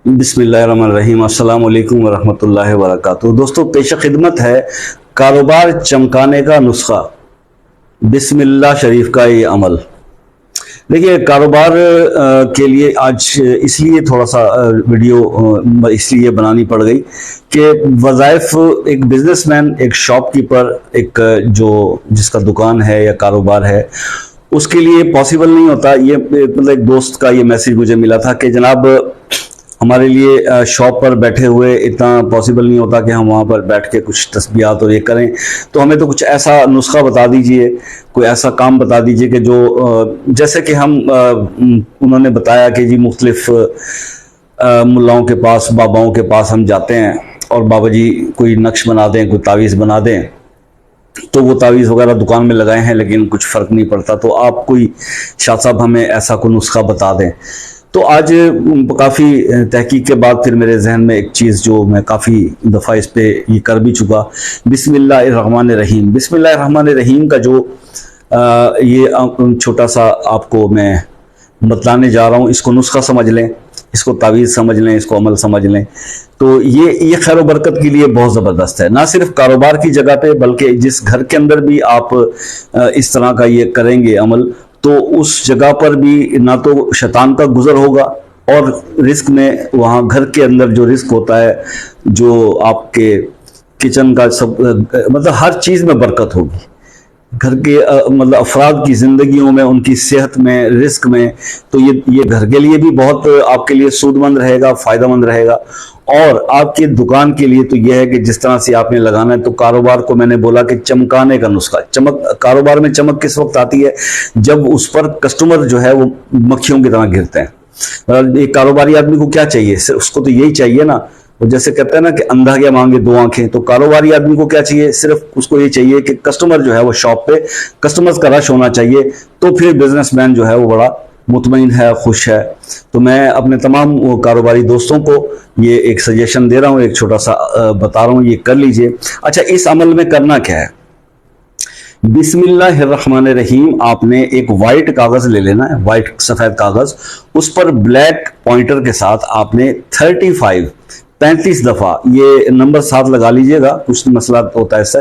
بسم اللہ الرحمن الرحیم۔ السلام علیکم ورحمۃ اللہ وبرکاتہ۔ دوستو، پیش خدمت ہے کاروبار چمکانے کا نسخہ، بسم اللہ شریف کا یہ عمل۔ دیکھیے، کاروبار کے لیے آج اس لیے تھوڑا سا ویڈیو اس لیے بنانی پڑ گئی کہ وظائف ایک بزنس مین، ایک شاپ کیپر، ایک جس کا دکان ہے یا کاروبار ہے، اس کے لیے پاسبل نہیں ہوتا۔ یہ مطلب ایک دوست کا یہ میسیج مجھے ملا تھا کہ جناب ہمارے لیے شاپ پر بیٹھے ہوئے اتنا پاسبل نہیں ہوتا کہ ہم وہاں پر بیٹھ کے کچھ تسبیحات اور یہ کریں، تو ہمیں تو کچھ ایسا نسخہ بتا دیجئے، کوئی ایسا کام بتا دیجئے کہ جو جیسے کہ انہوں نے بتایا کہ جی مختلف ملاؤں کے پاس، باباؤں کے پاس ہم جاتے ہیں اور بابا جی کوئی نقش بنا دیں، کوئی تعویذ بنا دیں، تو وہ تعویذ وغیرہ دکان میں لگائے ہیں لیکن کچھ فرق نہیں پڑتا، تو آپ کوئی شاہ صاحب ہمیں ایسا کوئی نسخہ بتا دیں۔ تو آج کافی تحقیق کے بعد پھر میرے ذہن میں ایک چیز جو میں کافی دفعہ اس پہ یہ کر بھی چکا، بسم اللہ الرحمن الرحیم۔ بسم اللہ الرحمن الرحیم کا جو یہ چھوٹا سا آپ کو میں بتلانے جا رہا ہوں، اس کو نسخہ سمجھ لیں، اس کو تعویذ سمجھ لیں، اس کو عمل سمجھ لیں، تو یہ خیر و برکت کے لیے بہت زبردست ہے۔ نہ صرف کاروبار کی جگہ پہ بلکہ جس گھر کے اندر بھی آپ اس طرح کا یہ کریں گے عمل، تو اس جگہ پر بھی نہ تو شیطان کا گزر ہوگا، اور رزق میں وہاں گھر کے اندر جو رزق ہوتا ہے، جو آپ کے کچن کا سب مطلب ہر چیز میں برکت ہوگی، گھر کے مطلب افراد کی زندگیوں میں، ان کی صحت میں، رزق میں، تو یہ گھر کے لیے بھی بہت آپ کے لیے سود مند رہے گا، فائدہ مند رہے گا۔ اور آپ کے دکان کے لیے تو یہ ہے کہ جس طرح سے آپ نے لگانا ہے، تو کاروبار کو میں نے بولا کہ چمکانے کا نسخہ۔ کاروبار میں چمک کس وقت آتی ہے؟ جب اس پر کسٹمر جو ہے وہ مکھیوں کی طرح گرتے ہیں۔ ایک کاروباری آدمی کو کیا چاہیے؟ اس کو تو یہی چاہیے نا، وہ جیسے کہتے ہیں نا کہ اندھا کیا مانگے دو آنکھیں، تو کاروباری آدمی کو کیا چاہیے؟ صرف اس کو یہ چاہیے کہ کسٹمر جو ہے وہ شاپ پہ کسٹمرز کا رش ہونا چاہیے، تو پھر بزنس مین جو ہے وہ بڑا مطمئن ہے، خوش ہے۔ تو میں اپنے تمام کاروباری دوستوں کو یہ ایک سجیشن دے رہا ہوں، ایک چھوٹا سا بتا رہا ہوں، یہ کر لیجئے۔ اچھا، اس عمل میں کرنا کیا ہے؟ بسم اللہ الرحمن الرحیم، آپ نے ایک وائٹ کاغذ لے لینا ہے، وائٹ سفید کاغذ، اس پر بلیک پوائنٹر کے ساتھ آپ نے 35 دفعہ یہ نمبر ساتھ لگا لیجئے گا، کچھ مسئلہ ہوتا ہے ایسا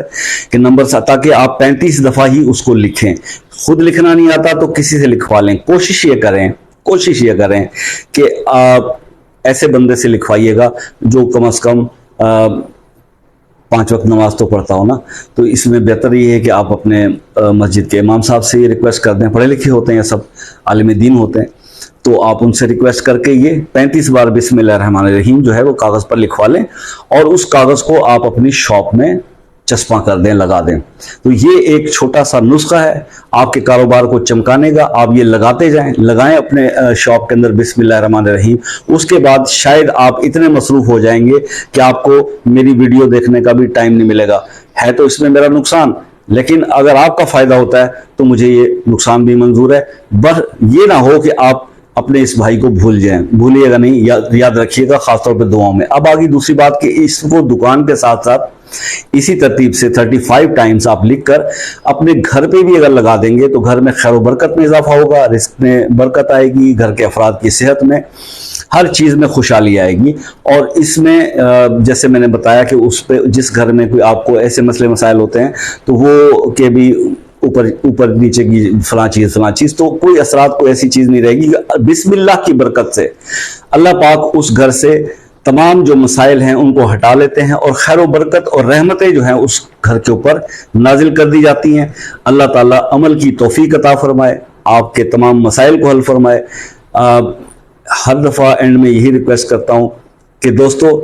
کہ نمبر ساتھ، تاکہ آپ 35 دفعہ ہی اس کو لکھیں۔ خود لکھنا نہیں آتا تو کسی سے لکھوا لیں۔ کوشش یہ کریں کہ آپ ایسے بندے سے لکھوائیے گا جو کم از کم 5 وقت نماز تو پڑھتا ہو نا، تو اس میں بہتر یہ ہے کہ آپ اپنے مسجد کے امام صاحب سے یہ ریکویسٹ کر دیں، پڑھے لکھے ہوتے ہیں سب، عالم دین ہوتے ہیں، تو آپ ان سے ریکویسٹ کر کے یہ 35 بار بسم اللہ الرحمن الرحیم جو ہے وہ کاغذ پر لکھوا لیں، اور اس کاغذ کو آپ اپنی شاپ میں چسپاں کر دیں، لگا دیں۔ تو یہ ایک چھوٹا سا نسخہ ہے آپ کے کاروبار کو چمکانے کا۔ آپ یہ لگاتے جائیں، لگائیں اپنے شاپ کے اندر بسم اللہ الرحمن الرحیم۔ اس کے بعد شاید آپ اتنے مصروف ہو جائیں گے کہ آپ کو میری ویڈیو دیکھنے کا بھی ٹائم نہیں ملے گا۔ ہے تو اس میں میرا نقصان، لیکن اگر آپ کا فائدہ ہوتا ہے تو مجھے یہ نقصان بھی منظور ہے۔ بس یہ نہ ہو کہ آپ اپنے اس بھائی کو بھول جائیں، بھولیے گا نہیں، یاد رکھیے گا، خاص طور پہ دعاؤں میں۔ اب آگئی دوسری بات کہ اس کو دکان کے ساتھ ساتھ اسی ترتیب سے 35 ٹائمز آپ لکھ کر اپنے گھر پہ بھی اگر لگا دیں گے تو گھر میں خیر و برکت میں اضافہ ہوگا، رزق میں برکت آئے گی، گھر کے افراد کی صحت میں، ہر چیز میں خوشحالی آئے گی۔ اور اس میں جیسے میں نے بتایا کہ اس پہ جس گھر میں کوئی آپ کو ایسے مسئلے مسائل ہوتے ہیں تو وہ کہ بھی اوپر نیچے کی فلاں چیز، تو کوئی اثرات، کوئی ایسی چیز نہیں رہے گی۔ بسم اللہ کی برکت سے اللہ پاک اس گھر سے تمام جو مسائل ہیں ان کو ہٹا لیتے ہیں، اور خیر و برکت اور رحمتیں جو ہیں اس گھر کے اوپر نازل کر دی جاتی ہیں۔ اللہ تعالیٰ عمل کی توفیق عطا فرمائے، آپ کے تمام مسائل کو حل فرمائے۔ ہر دفعہ اینڈ میں یہی ریکویسٹ کرتا ہوں کہ دوستو،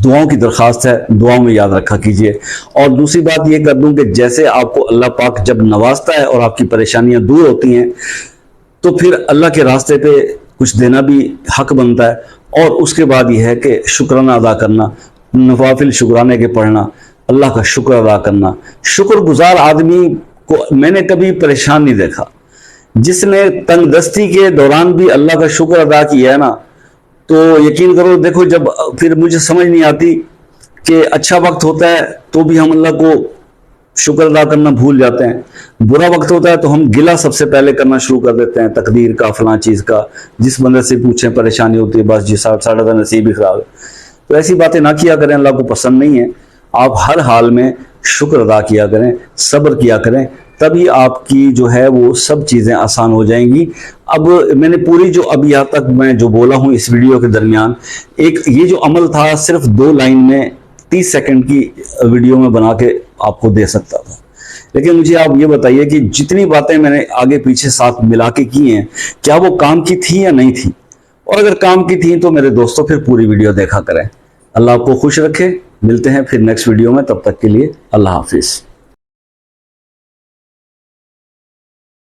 دعاؤں کی درخواست ہے، دعاؤں میں یاد رکھا کیجئے۔ اور دوسری بات یہ کر دوں کہ جیسے آپ کو اللہ پاک جب نوازتا ہے اور آپ کی پریشانیاں دور ہوتی ہیں، تو پھر اللہ کے راستے پہ کچھ دینا بھی حق بنتا ہے۔ اور اس کے بعد یہ ہے کہ شکرانہ ادا کرنا، نوافل شکرانے کے پڑھنا، اللہ کا شکر ادا کرنا۔ شکر گزار آدمی کو میں نے کبھی پریشان نہیں دیکھا۔ جس نے تنگ دستی کے دوران بھی اللہ کا شکر ادا کیا ہے نا، تو یقین کرو، دیکھو جب پھر مجھے سمجھ نہیں آتی کہ اچھا وقت ہوتا ہے تو بھی ہم اللہ کو شکر ادا کرنا بھول جاتے ہیں۔ برا وقت ہوتا ہے تو ہم گلہ سب سے پہلے کرنا شروع کر دیتے ہیں، تقدیر کا، فلاں چیز کا، جس بندے سے پوچھیں پریشانی ہوتی ہے، بس جی ساڑھا کا نصیب ہی خراب ہے۔ تو ایسی باتیں نہ کیا کریں، اللہ کو پسند نہیں ہے۔ آپ ہر حال میں شکر ادا کیا کریں، صبر کیا کریں، تبھی آپ کی جو ہے وہ سب چیزیں آسان ہو جائیں گی۔ اب میں نے پوری جو اب یہاں تک میں جو بولا ہوں اس ویڈیو کے درمیان، ایک یہ جو عمل تھا صرف 2 لائن میں 30 سیکنڈ کی ویڈیو میں بنا کے آپ کو دے سکتا تھا، لیکن مجھے آپ یہ بتائیے کہ جتنی باتیں میں نے آگے پیچھے ساتھ ملا کے کی ہیں، کیا وہ کام کی تھی یا نہیں تھی؟ اور اگر کام کی تھی تو میرے دوستوں پھر پوری ویڈیو دیکھا کریں۔ اللہ آپ کو خوش رکھے، ملتے ہیں پھر نیکسٹ ویڈیو میں، تب تک کے لیے اللہ حافظ۔